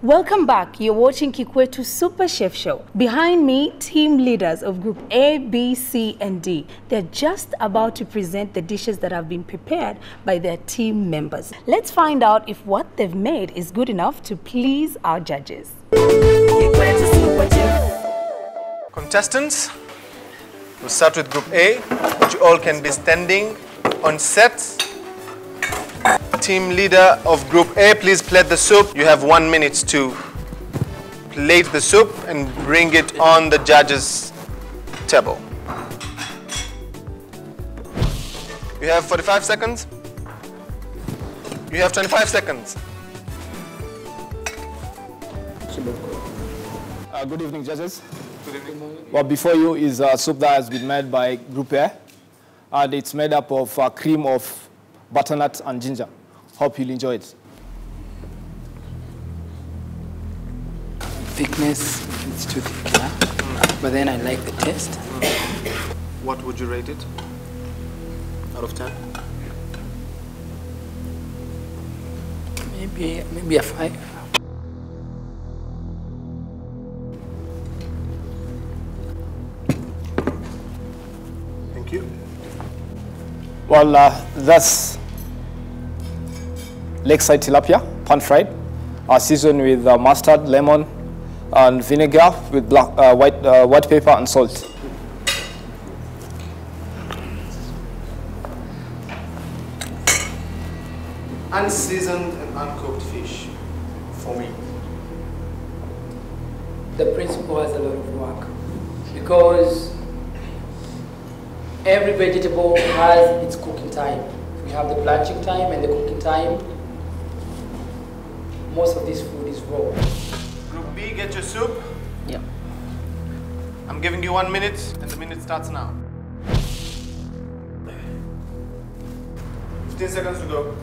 Welcome back. You're watching KIkwetu Super Chef Show. Behind me, team leaders of Group A, B, C, and D. They're just about to present the dishes that have been prepared by their team members. Let's find out if what they've made is good enough to please our judges. KIkwetu Super Chef. Contestants, we'll start with Group A, which you all can be standing on set. Team leader of Group A, please plate the soup. You have 1 minute to plate the soup and bring it on the judges' table. You have 45 seconds. You have 25 seconds. Good evening, judges. Good evening. Well, before you is a soup that has been made by Group A, and it's made up of cream of butternut and ginger. Hope you'll enjoy it. Thickness, it's too thick, yeah? But then I like the taste. What would you rate it out of 10? Maybe a 5. Thank you. Well, that's lakeside tilapia, pan-fried, seasoned with mustard, lemon, and vinegar with white pepper and salt. Unseasoned and uncooked fish for me. The principal has a lot of work because every vegetable has its cooking time. We have the blanching time and the cooking time. Most of this food is raw. Group B, get your soup. Yeah. I'm giving you 1 minute, and the minute starts now. 15 seconds to go.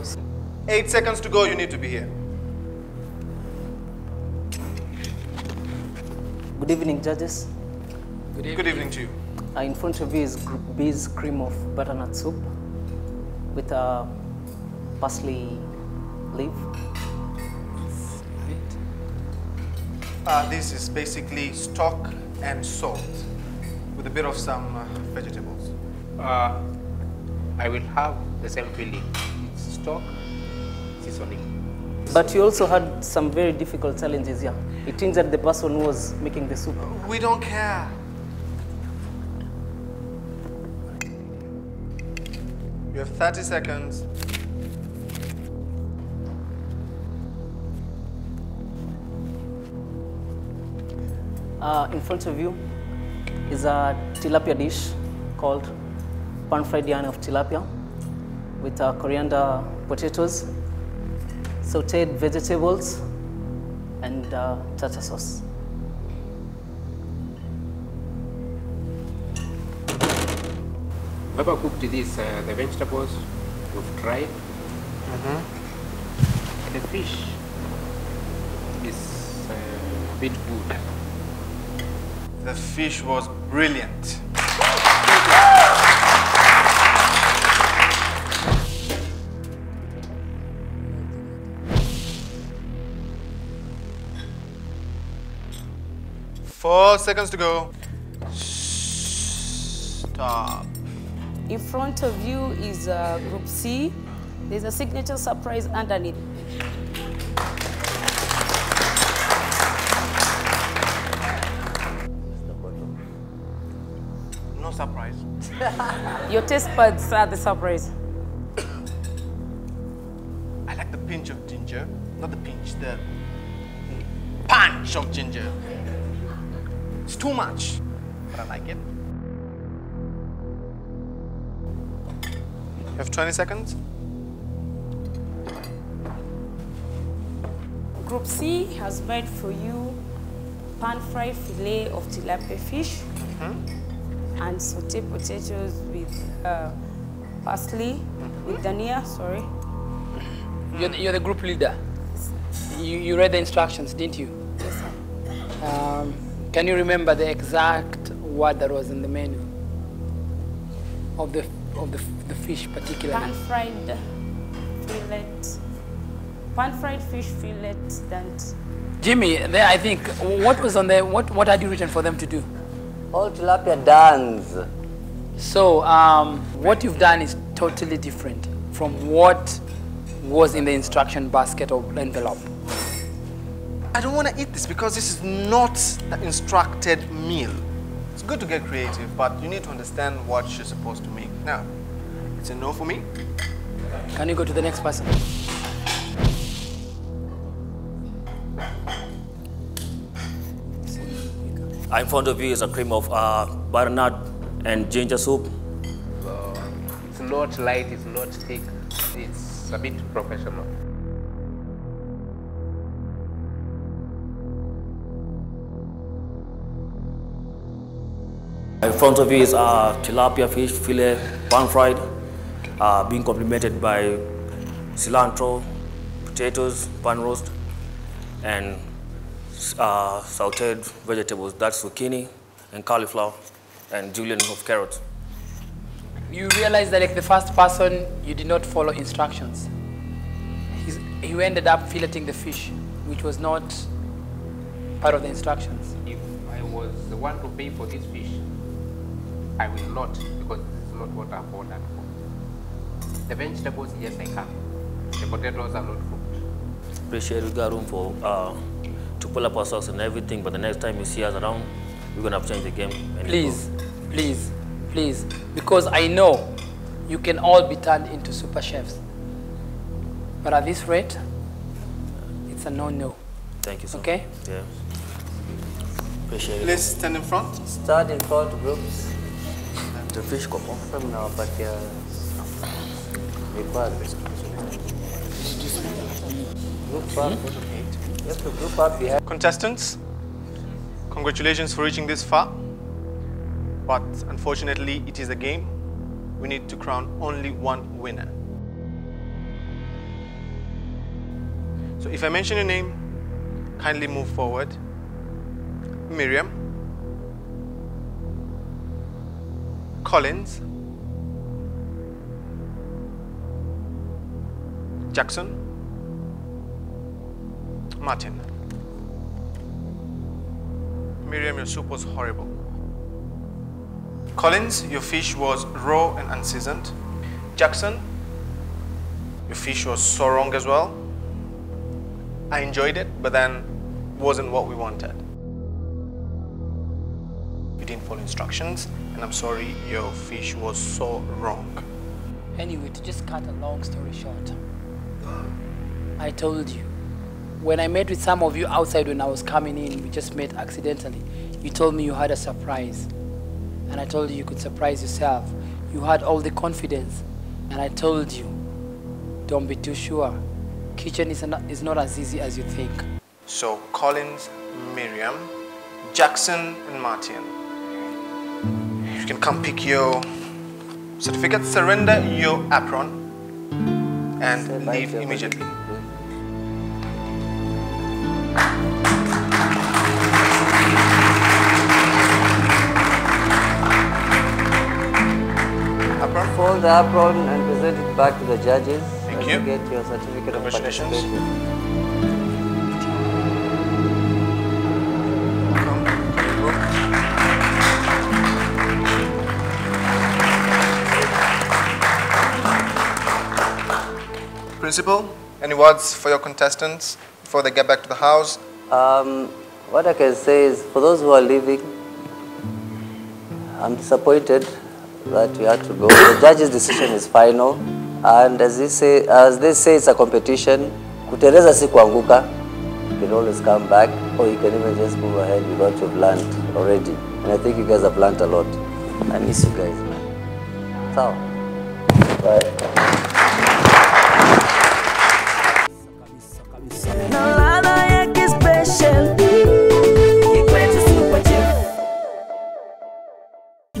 8 seconds to go, you need to be here. Good evening, judges. Good evening to you. In front of you is Group B's cream of butternut soup with a parsley leaf. This is basically stock and salt with a bit of some vegetables. I will have the same feeling. It's stock, seasoning. But you also had some very difficult challenges here. It injured the person who was making the soup. We don't care. You have 30 seconds. In front of you is a tilapia dish called pan-fried yarn of tilapia with coriander potatoes, sauteed vegetables, and tartar sauce. Whoever cooked this, the vegetables you've tried, the fish is a bit good. The fish was brilliant. Four seconds to go. Stop. In front of you is Group C. There's a signature surprise underneath. No surprise. Your taste buds are the surprise. I like the pinch of ginger. Not the pinch, the punch of ginger. It's too much, but I like it. You have 20 seconds. Group C has made for you pan-fried fillet of tilapia fish and sauteed potatoes with parsley, with dania, sorry. You're the group leader. You read the instructions, didn't you? Yes, sir. Can you remember the exact word that was in the menu of the fish particularly? Pan-fried fillet, pan-fried fish fillet and Jimmy, there I think, what was on there, what had you written for them to do? All tilapia dance. So, what you've done is totally different from what was in the instruction basket or envelope. I don't want to eat this because this is not the instructed meal. It's good to get creative, but you need to understand what you're supposed to make. Now, it's a no for me. Can you go to the next person? In front of you is a cream of butternut and ginger soup. It's not light, it's not thick, it's a bit professional. In front of you is tilapia fish fillet, pan-fried, being complemented by cilantro, potatoes, pan roast, and sauteed vegetables. That's zucchini and cauliflower and julienne of carrots. You realize that like the first person, you did not follow instructions. He ended up filleting the fish, which was not part of the instructions. If I was the one to pay for this fish, I will not, because this is not what I've ordered for. The vegetables, yes, I can. The potatoes are not cooked. Appreciate we got room for to pull up our socks and everything, but the next time you see us around, we're gonna have to change the game. Please, please, please, because I know you can all be turned into super chefs. But at this rate, it's a no-no. Thank you, sir. Okay? Yeah. Appreciate it. Please stand in front. Start in front groups. The fish come on. From now, but group up. You have to group up behind. Contestants, congratulations for reaching this far. But unfortunately, it is a game. We need to crown only one winner. So if I mention your name, kindly move forward. Miriam, Collins, Jackson, Martin. Miriam, your soup was horrible. Collins, your fish was raw and unseasoned. Jackson, your fish was so wrong as well. I enjoyed it, but then wasn't what we wanted. You didn't follow instructions, and I'm sorry, your fish was so wrong. Anyway, to just cut a long story short, I told you, when I met with some of you outside when I was coming in, we just met accidentally. You told me you had a surprise. And I told you you could surprise yourself. You had all the confidence. And I told you, don't be too sure. Kitchen is not as easy as you think. So Collins, Miriam, Jackson, and Martin. You can come pick your certificate, surrender your apron, and leave immediately. Apron. Fold the apron and present it back to the judges. Thank you. Get your certificate of Congratulations. participation. Principal, any words for your contestants before they get back to the house? What I can say is, for those who are leaving, I'm disappointed that you had to go. The judge's decision is final, and as they say, it's a competition. Kuteleza si kuanguka. You can always come back, or you can even just move ahead with what you've learned already. And I think you guys have learned a lot. I miss you guys, man. So, bye.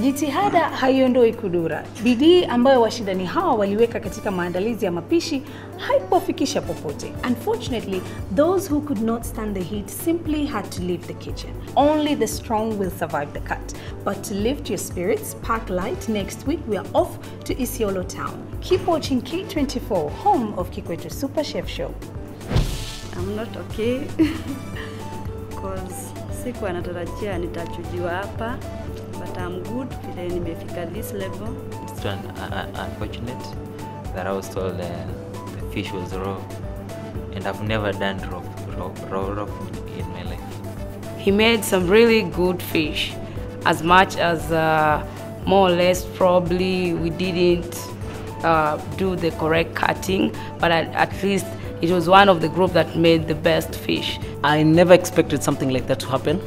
Jitihada haiondoi kudura. Bidii ambayo washindani hawa waliweka katika maandalizi ya mapishi haikuwafikisha popote. Unfortunately, those who could not stand the heat simply had to leave the kitchen. Only the strong will survive the cut. But to lift your spirits, pack light. Next week we are off to Isiolo town. Keep watching K24, home of KIkwetu Super Chef Show. I'm not okay because sikuwa natarajia nitachujiwa hapa, but I'm good vile nimefika this level. It's unfortunate that I was told the fish was raw, and I've never done raw food in my life. He made some really good fish, as much as more or less probably we didn't do the correct cutting, but at least it was one of the group that made the best fish. I never expected something like that to happen.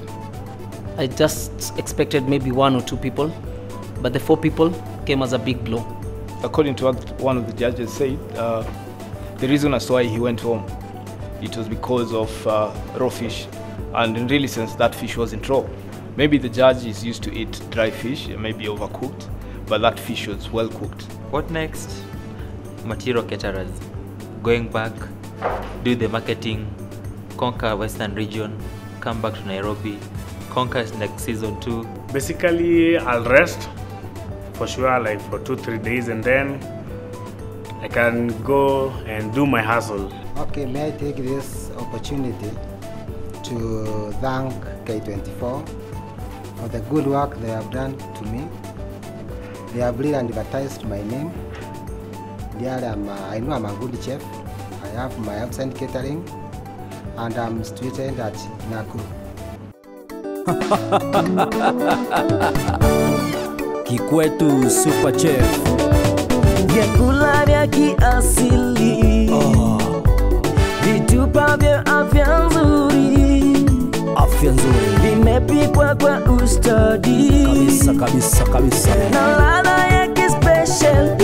I just expected maybe 1 or 2 people, but the 4 people came as a big blow. According to what one of the judges said, the reason as to why he went home, it was because of raw fish. And in really sense, that fish wasn't raw. Maybe the judge is used to eat dry fish, maybe overcooked, but that fish was well cooked. What next? Material caterers. Going back, do the marketing, conquer Western region, come back to Nairobi, conquer next season 2. Basically, I'll rest for sure, like for 2-3 days, and then I can go and do my hustle. Okay, may I take this opportunity to thank K24 for the good work they have done to me. They have really advertised my name. I know I'm a good chef. I have my absent catering, and I'm situated at Nakuru. Kikwetu Super Chef. Vyakula vya kiasili. Vitupa vya afya nzuri. Afya nzuri. Vimepikwa kwa ustadi. Kabisa, kabisa, kabisa. Na ladha ya kispecial.